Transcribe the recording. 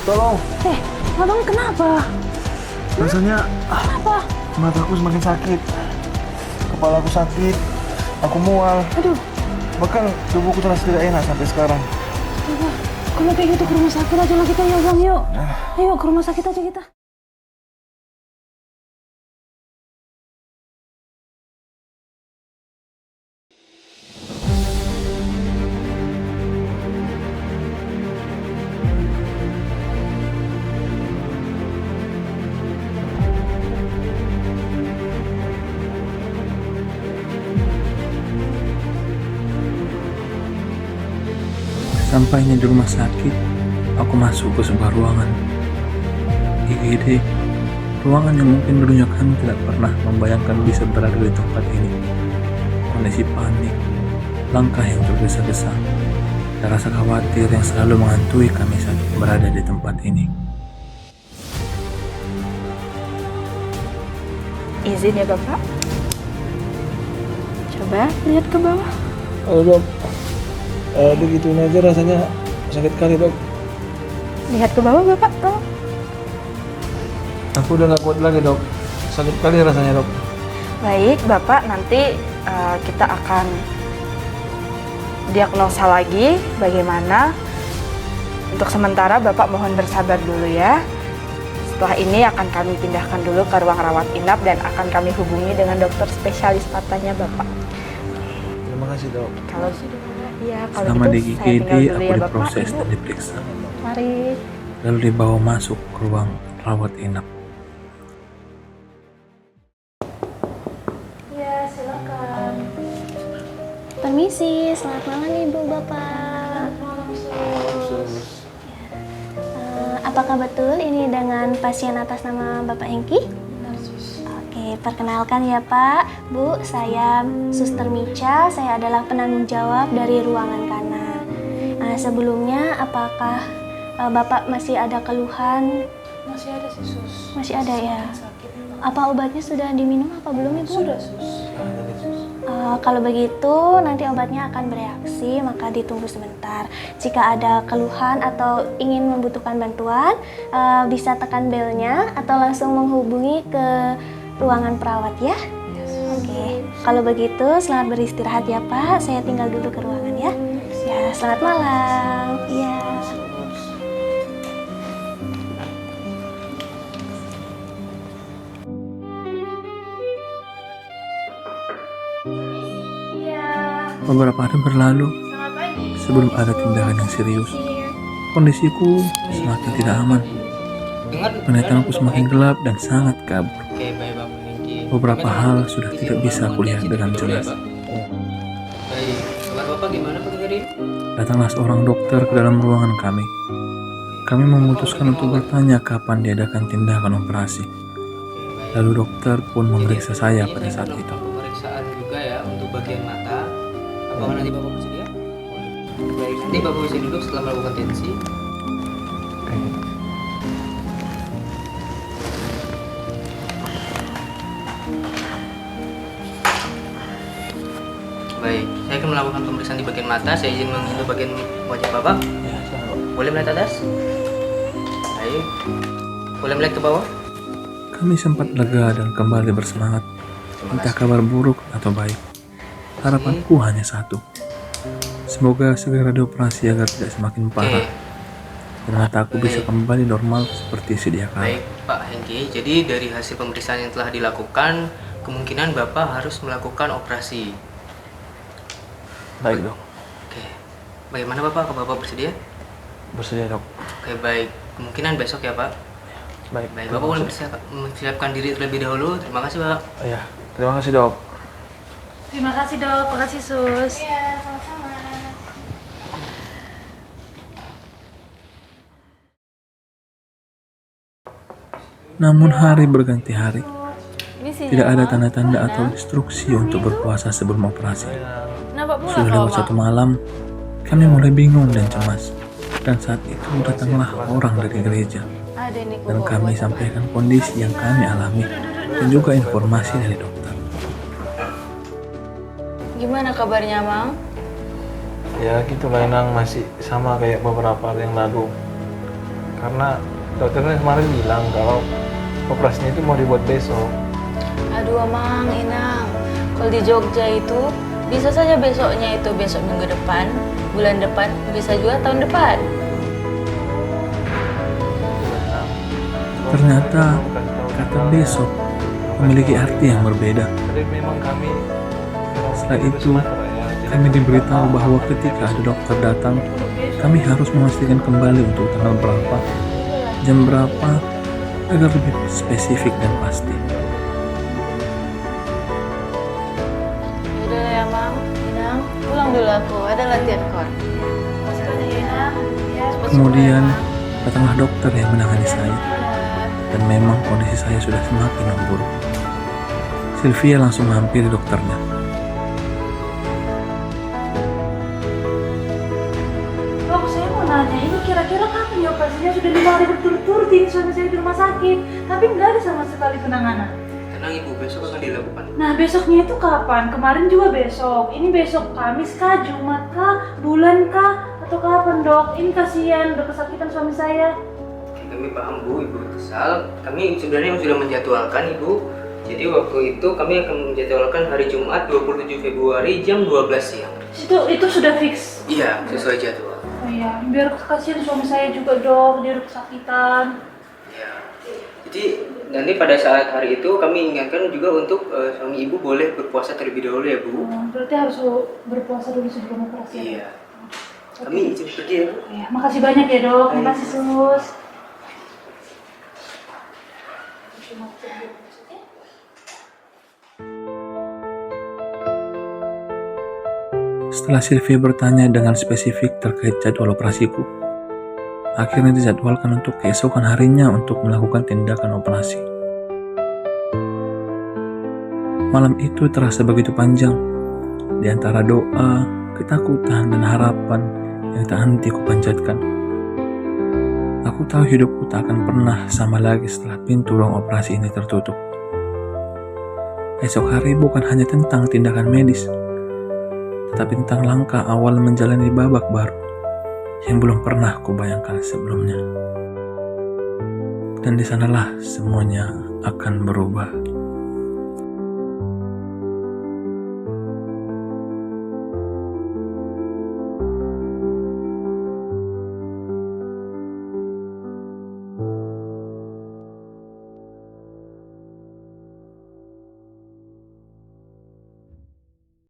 tolong. Abang kenapa? Rasanya Apa? mataku semakin sakit. Kepala aku sakit. Aku mual. Aduh, Bahkan tubuhku terasa tidak enak sampai sekarang. coba. Kalau kayak gitu ke rumah sakit aja lah kita ya bang, yuk. Ayo ke rumah sakit aja kita. Sampainya di rumah sakit, aku masuk ke sebuah ruangan IGD, ruangan yang mungkin dulunya kami tidak pernah membayangkan bisa berada di tempat ini. Kondisi panik, langkah yang tergesa-gesa, dan rasa khawatir yang selalu menghantui kami saat berada di tempat ini. Izin ya bapak. Coba lihat ke bawah. Oh dok, begituin aja rasanya sakit kali dok. Lihat ke bawah bapak, tolong. Aku udah gak kuat lagi dok. Sakit kali rasanya dok. Baik, bapak nanti kita akan diagnosa lagi bagaimana. Untuk sementara bapak mohon bersabar dulu ya. Setelah ini akan kami pindahkan dulu ke ruang rawat inap dan akan kami hubungi dengan dokter spesialis matanya bapak. Terima kasih dok. Kalau iya, kalau Selama di gitu saya IGD, tinggal dulu aku ya bapak. diproses Ibu. dan diperiksa, Mari. lalu dibawa masuk ke ruang rawat inap. Ya, silakan. Permisi, selamat malam Ibu Bapak. Apakah betul ini dengan pasien atas nama Bapak Hengki? Oke, perkenalkan ya Pak, Bu, saya Suster Micha, saya adalah penanggung jawab dari ruangan kanan. Sebelumnya, apakah Bapak masih ada keluhan? Masih ada sih sus. Masih ada ya? Sakit. Apa obatnya sudah diminum apa belum Ibu? Sudah sus. Kalau begitu nanti obatnya akan bereaksi, maka ditunggu sebentar. Jika ada keluhan atau ingin membutuhkan bantuan, bisa tekan belnya atau langsung menghubungi ke ruangan perawat ya. Oke, kalau begitu selamat beristirahat ya Pak. Saya tinggal dulu ke ruangan ya. Ya, selamat malam. Iya. Beberapa hari berlalu sebelum ada tindakan yang serius. Kondisiku semakin tidak aman. Penglihatanku semakin gelap dan sangat kabur. Oke, baik Bapak Hengki. Beberapa hal sudah tidak bisa kulihat dengan jelas. Baik, kabar Bapak gimana Pak Heri? Datanglah seorang dokter ke dalam ruangan kami. Kami memutuskan untuk bertanya kapan diadakan tindakan operasi. Lalu dokter pun memeriksa saya pada saat itu. Pemeriksaan juga ya untuk bagian mata. Apakah nanti Bapak bersedia? Baik, nanti Bapak bisa duduk setelah melakukan tensi. Baik, saya akan melakukan pemeriksaan di bagian mata. Saya izin menyentuh bagian wajah Bapak. Boleh melihat atas? Baik. Boleh melihat ke bawah? Kami sempat lega dan kembali bersemangat. Entah kabar buruk atau baik. Harapanku hanya satu. Semoga segera dioperasi agar tidak semakin parah. Dan mataku bisa kembali normal seperti sedia kala. Baik, Pak Hengki. Jadi dari hasil pemeriksaan yang telah dilakukan, kemungkinan Bapak harus melakukan operasi. Baik dok. Oke. Bagaimana Bapak? Apakah Bapak bersedia? Bersedia dok. Oke, baik. Kemungkinan besok ya, Pak. Baik. Baik, Bapak boleh mempersiapkan diri terlebih dahulu. Terima kasih, Pak. Iya. Terima kasih dok. Terima kasih dok, terima kasih sus. Iya, sama-sama. Namun hari berganti hari. Tidak ada tanda-tanda atau instruksi untuk berpuasa sebelum operasi. Sudah lewat satu malam, kami mulai bingung dan cemas. Dan saat itu datanglah orang dari gereja. Dan kami sampaikan kondisi yang kami alami dan juga informasi dari dokter. Gimana kabarnya, Mang? Ya gitulah Inang, masih sama kayak beberapa hari yang lalu. karena dokternya kemarin bilang kalau operasinya itu mau dibuat besok. Aduh Amang, Inang, kalau di Jogja itu bisa saja besoknya itu besok minggu depan, bulan depan, bisa juga tahun depan. Ternyata kata besok memiliki arti yang berbeda. Tapi memang kami Setelah itu, kami diberitahu bahwa ketika ada dokter datang, kami harus memastikan kembali untuk tanggal berapa, jam berapa, agar lebih spesifik dan pasti. Udah ya Amang, Inang, pulang dulu aku, ada latihan kor. Masih banyak ya Inang. Ya, Kemudian datanglah dokter yang menangani saya, dan memang kondisi saya sudah semakin memburuk. Sylvia langsung menghampiri dokternya. Dok, saya mau nanya, ini kira-kira kapan ya operasinya? Sudah 5 hari berturut-turut ini suami saya di rumah sakit, tapi nggak ada sama sekali penanganan. Tenang Ibu, besok akan dilakukan. Nah, besoknya itu kapan? Kemarin juga besok. Ini besok Kamis kah, Jumat kah, bulan kah, atau kapan dok? Ini kasihan, udah kesakitan suami saya. Kami paham Bu, Ibu kesal. Kami sebenarnya sudah menjadwalkan Ibu. Jadi waktu itu kami akan menjadwalkan hari Jumat 27 Februari jam 12 siang. Itu sudah fix. Iya, sesuai jadwal. Oh iya, biar kasihan suami saya juga dok, dia udah kesakitan. Ya. Jadi nanti pada saat hari itu kami ingatkan juga untuk suami Ibu boleh berpuasa terlebih dahulu ya Bu. Berarti harus berpuasa dulu sebelum operasi. Iya. Kami izin pergi ya Bu. Ya, makasih banyak ya dok, makasih sus. Setelah Sylvia bertanya dengan spesifik terkait jadwal operasiku, akhirnya dijadwalkan untuk keesokan harinya untuk melakukan tindakan operasi. Malam itu terasa begitu panjang, di antara doa, ketakutan, dan harapan yang tak henti kupanjatkan. Aku tahu hidupku tak akan pernah sama lagi setelah pintu ruang operasi ini tertutup. Esok hari bukan hanya tentang tindakan medis, tetapi tentang langkah awal menjalani babak baru yang belum pernah kubayangkan sebelumnya. Dan di sanalah semuanya akan berubah.